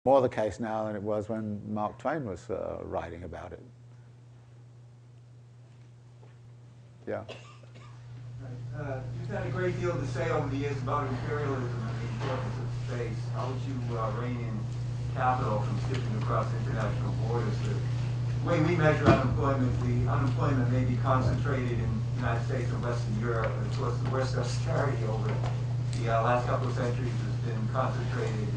more the case now than it was when Mark Twain was writing about it. Yeah. You've had a great deal to say over the years about imperialism and the importance of space. How would you rein in capital from skipping across international borders? The way we measure unemployment, the unemployment may be concentrated in the United States and Western Europe, and of course the worst austerity over the last couple of centuries has been concentrated in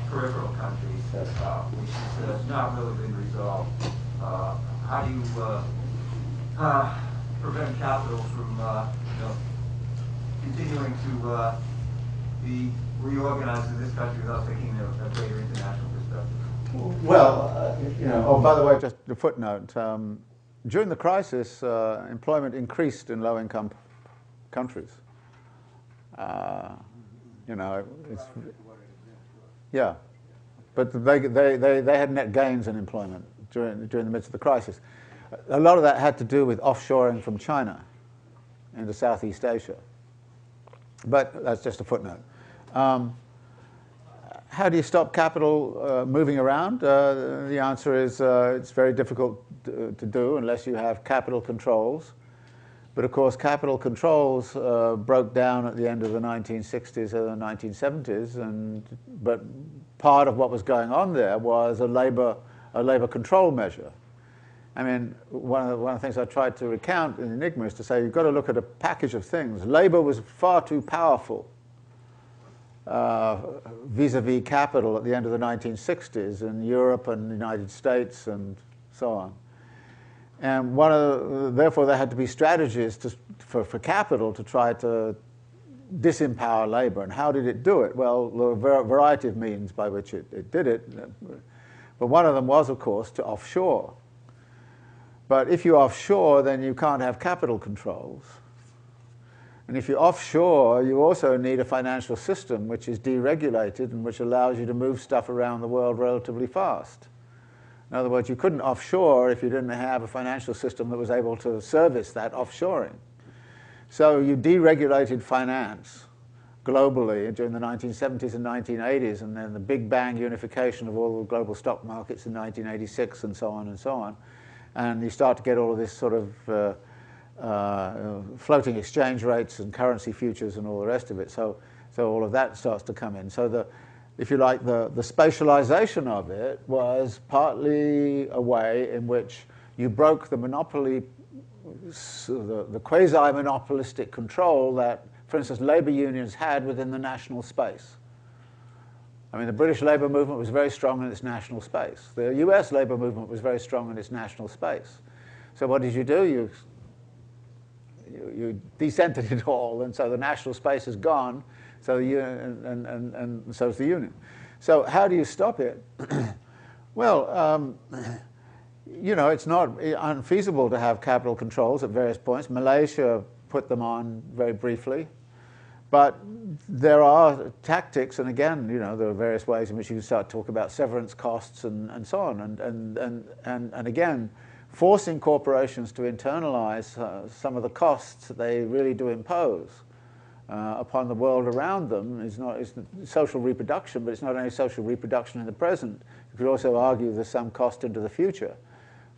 peripheral countries, which has not really been resolved. How do you prevent capital from continuing to be reorganized in this country without taking a greater international perspective? Well, oh, by the way, just a footnote. During the crisis, employment increased in low-income countries. Yeah, but they had net gains in employment during the midst of the crisis. A lot of that had to do with offshoring from China into Southeast Asia. But that's just a footnote. How do you stop capital moving around? The answer is it's very difficult to do unless you have capital controls. But of course, capital controls broke down at the end of the 1960s and the 1970s. But part of what was going on there was a labor control measure. I mean, one of the things I tried to recount in Enigma is to say you've got to look at a package of things. Labor was far too powerful vis-a-vis capital at the end of the 1960s in Europe and the United States and so on. And therefore there had to be strategies for capital to try to disempower labor. And how did it do it? Well, there were a variety of means by which it did it. But one of them was, of course, to offshore. But if you offshore, then you can't have capital controls. And if you offshore, you also need a financial system which is deregulated and which allows you to move stuff around the world relatively fast. In other words, you couldn't offshore if you didn't have a financial system that was able to service that offshoring. So you deregulated finance globally during the 1970s and 1980s, and then the Big Bang unification of all the global stock markets in 1986 and so on and so on. And you start to get all of this sort of floating exchange rates and currency futures and all the rest of it. So all of that starts to come in. So if you like, the spatialization of it was partly a way in which you broke the monopoly, the quasi-monopolistic control that, for instance, labor unions had within the national space. I mean, the British labor movement was very strong in its national space. The US labor movement was very strong in its national space. So what did you do? You decentered it all, and so the national space is gone, so and so is the union. So how do you stop it? Well, it's not unfeasible to have capital controls at various points. Malaysia put them on very briefly. But there are tactics, and again, there are various ways in which you can start to talk about severance costs and so on. And again, forcing corporations to internalize some of the costs that they really do impose upon the world around them is social reproduction, but it's not only social reproduction in the present. You could also argue there's some cost into the future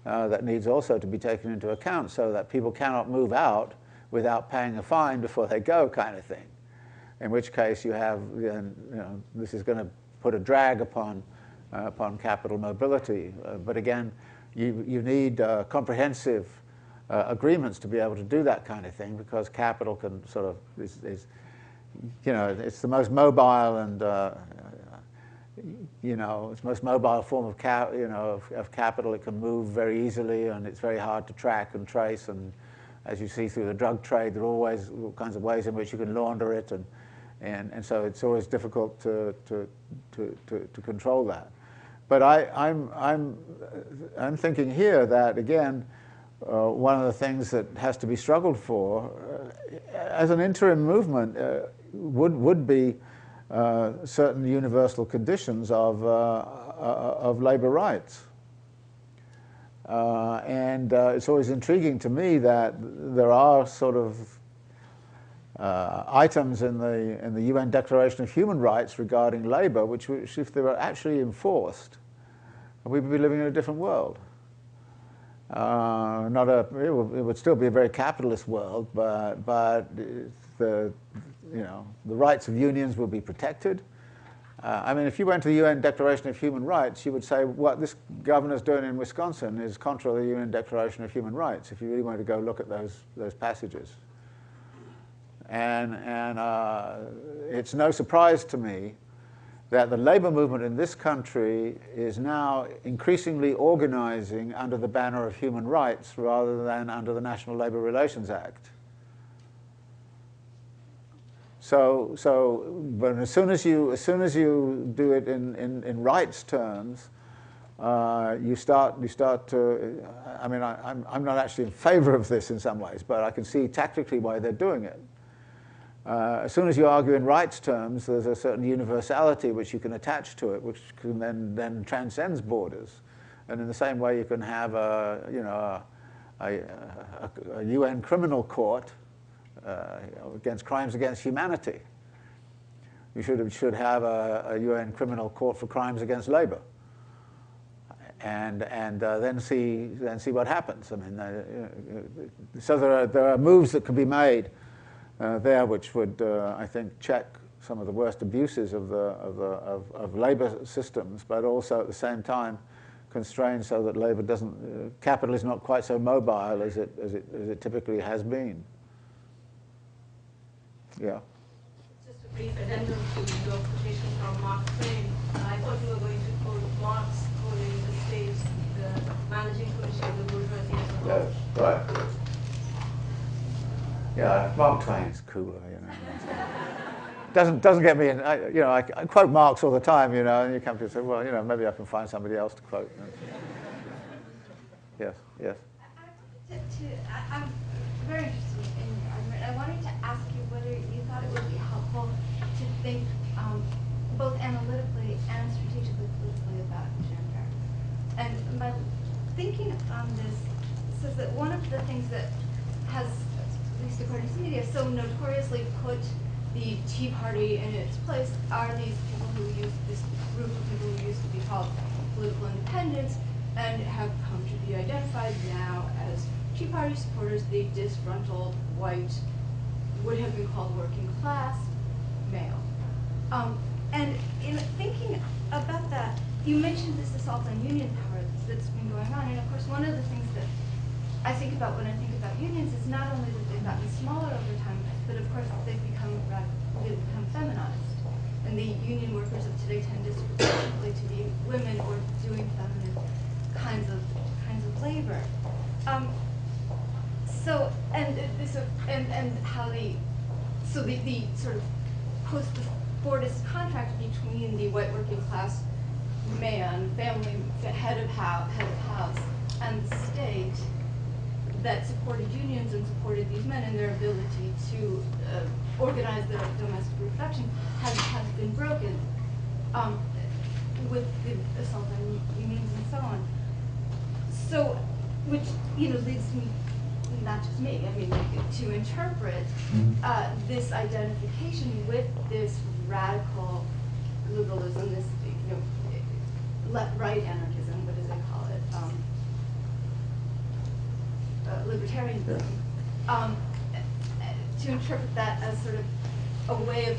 that needs also to be taken into account, so that people cannot move out without paying a fine before they go, kind of thing. In which case you have, this is going to put a drag upon capital mobility. But again, you need comprehensive agreements to be able to do that kind of thing, because capital can sort of it's the most mobile and it's the most mobile form of capital. It can move very easily, and it's very hard to track and trace. And as you see through the drug trade, there are always all kinds of ways in which you can launder it, and so it's always difficult to control that. But I'm thinking here that, again, one of the things that has to be struggled for as an interim movement would be certain universal conditions of labor rights. And it's always intriguing to me that there are sort of items in the UN Declaration of Human Rights regarding labor, which if they were actually enforced, we would be living in a different world. It would still be a very capitalist world, but the rights of unions will be protected. I mean, if you went to the UN Declaration of Human Rights, you would say what this governor's doing in Wisconsin is contrary to the UN Declaration of Human Rights, if you really want to go look at those passages. And it's no surprise to me that the labor movement in this country is now increasingly organizing under the banner of human rights rather than under the National Labor Relations Act. But as soon as you do it in rights terms, you start to. I mean, I'm not actually in favor of this in some ways, but I can see tactically why they're doing it. As soon as you argue in rights terms, there's a certain universality which you can attach to it, which can then transcends borders. And in the same way, you can have a UN criminal court against crimes against humanity. You should have a UN criminal court for crimes against labor, and then see what happens. I mean, so there are moves that can be made there, which would, I think, check some of the worst abuses of labor systems, but also at the same time constrain so that labor capital is not quite so mobile as it typically has been. Yeah. Just a brief addendum to your quotation from Mark Twain. I thought you were going to quote Marx quoting the state, the managing committee of the bourgeoisie as a whole. Yeah, right. Yeah, Mark Twain's cooler, Doesn't get me in. I quote Marx all the time, and you come to say, well, maybe I can find somebody else to quote. Yes. I'm very interested in your argument. I wanted to ask you whether you thought it would be helpful to think both analytically and strategically politically about gender. And my thinking on this says that one of the things that has, at least according to media, so notoriously put the Tea Party in its place are these people this group of people who used to be called political independents and have come to be identified now as Tea Party supporters, the disgruntled, white, would have been called working class male. And in thinking about that, you mentioned this assault on union power that's been going on, and of course one of the things that I think about when I think about unions is not only that they've gotten smaller over time, but of course they've become feminized. And the union workers of today tend disproportionately to be women or doing feminine kinds of labor. The sort of post-Fordist contract between the white working class man, family head of house, and the state that supported unions and supported these men in their ability to organize their domestic reproduction has been broken with the assault on unions and so on. So, which leads me, not just me, I mean, to interpret this identification with this radical liberalism, this left-right anarchism, what do they call it? Libertarianism, to interpret that as sort of a way of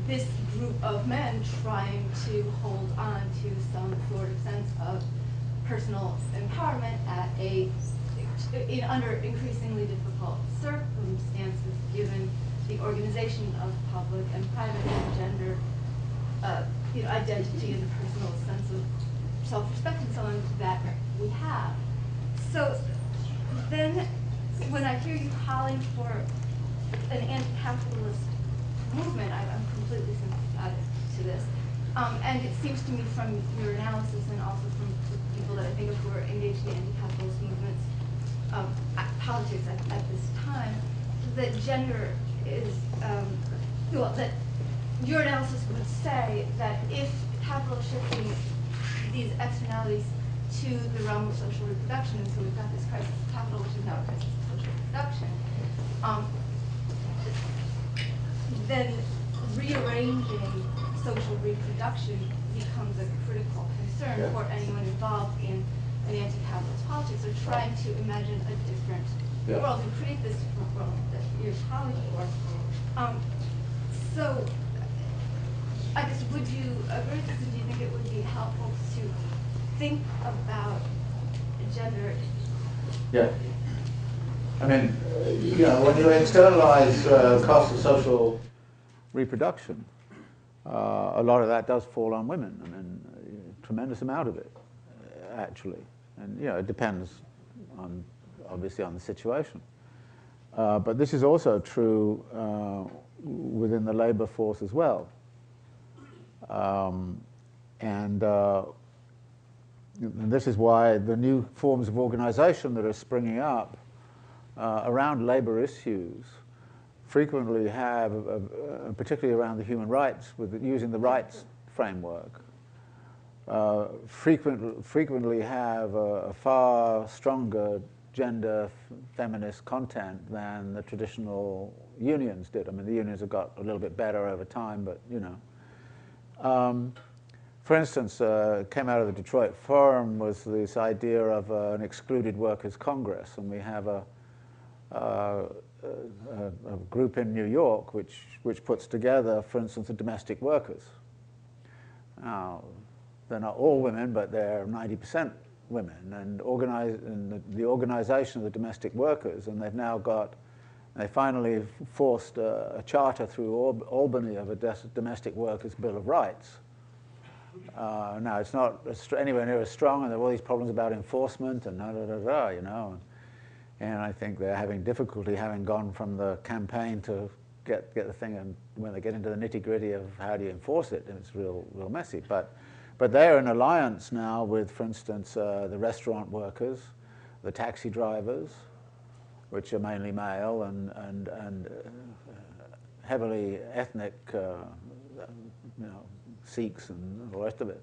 this group of men trying to hold on to some sort of sense of personal empowerment under increasingly difficult circumstances, given the organization of public and private and gender identity and the personal sense of self-respect and so on that we have. So then, when I hear you calling for an anti-capitalist movement, I'm completely sympathetic to this. And it seems to me from your analysis and also from the people that I think of who are engaged in anti-capitalist movements, politics at this time, that gender is, that your analysis would say that if capital is shifting these externalities to the realm of social reproduction, and so we've got this crisis of capital, which is now a crisis of social reproduction, then rearranging social reproduction becomes a critical concern for anyone involved in an anti-capitalist politics, or trying to imagine a different world and create this different world that you're calling for. So, I guess, would you agree with this, and do you think it would be helpful to think about gender? Yeah. I mean, you know, when you externalize cost of social reproduction, a lot of that does fall on women. I mean, a tremendous amount of it, actually. And, you know, it depends on, obviously, on the situation. But this is also true within the labor force as well. And this is why the new forms of organization that are springing up around labor issues frequently have, particularly around the human rights, using the rights framework, frequently have a far stronger gender feminist content than the traditional unions did. I mean, the unions have got a little bit better over time, but, you know. For instance, came out of the Detroit Forum was this idea of an excluded workers' Congress, and we have a group in New York which puts together, for instance, the domestic workers. Now, they're not all women, but they're 90% women, and the organization of the domestic workers, and they've now got, they finally forced a charter through Albany of a domestic workers' Bill of Rights. Now, it's not anywhere near as strong, and there are all these problems about enforcement and you know. And I think they're having difficulty, having gone from the campaign to get the thing, and when they get into the nitty-gritty of how do you enforce it, it's real messy. But they're in alliance now with, for instance, the restaurant workers, the taxi drivers, which are mainly male and heavily ethnic, you know, Sikhs and the rest of it.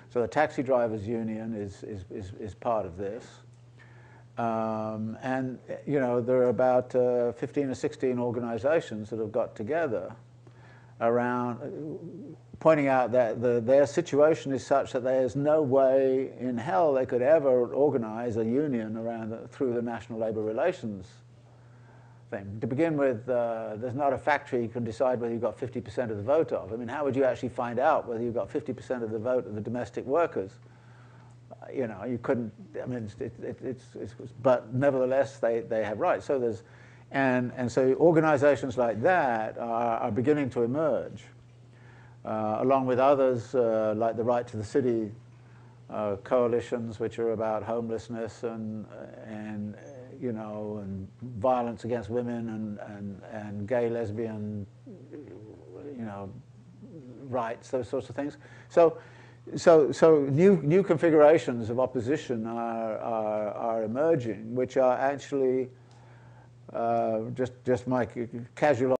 So the taxi drivers union is part of this. And, you know, there are about 15 or 16 organizations that have got together around pointing out that their situation is such that there's no way in hell they could ever organize a union through the National Labor Relations thing. To begin with, there's not a factory you can decide whether you've got 50% of the vote of. I mean, how would you actually find out whether you've got 50% of the vote of the domestic workers? You know, you couldn't, I mean, but nevertheless, they have rights. So there's, and so organizations like that are beginning to emerge, along with others like the Right to the City coalitions, which are about homelessness and you know, and violence against women and gay, lesbian, you know, rights, those sorts of things. So new configurations of opposition are emerging, which are actually just my casual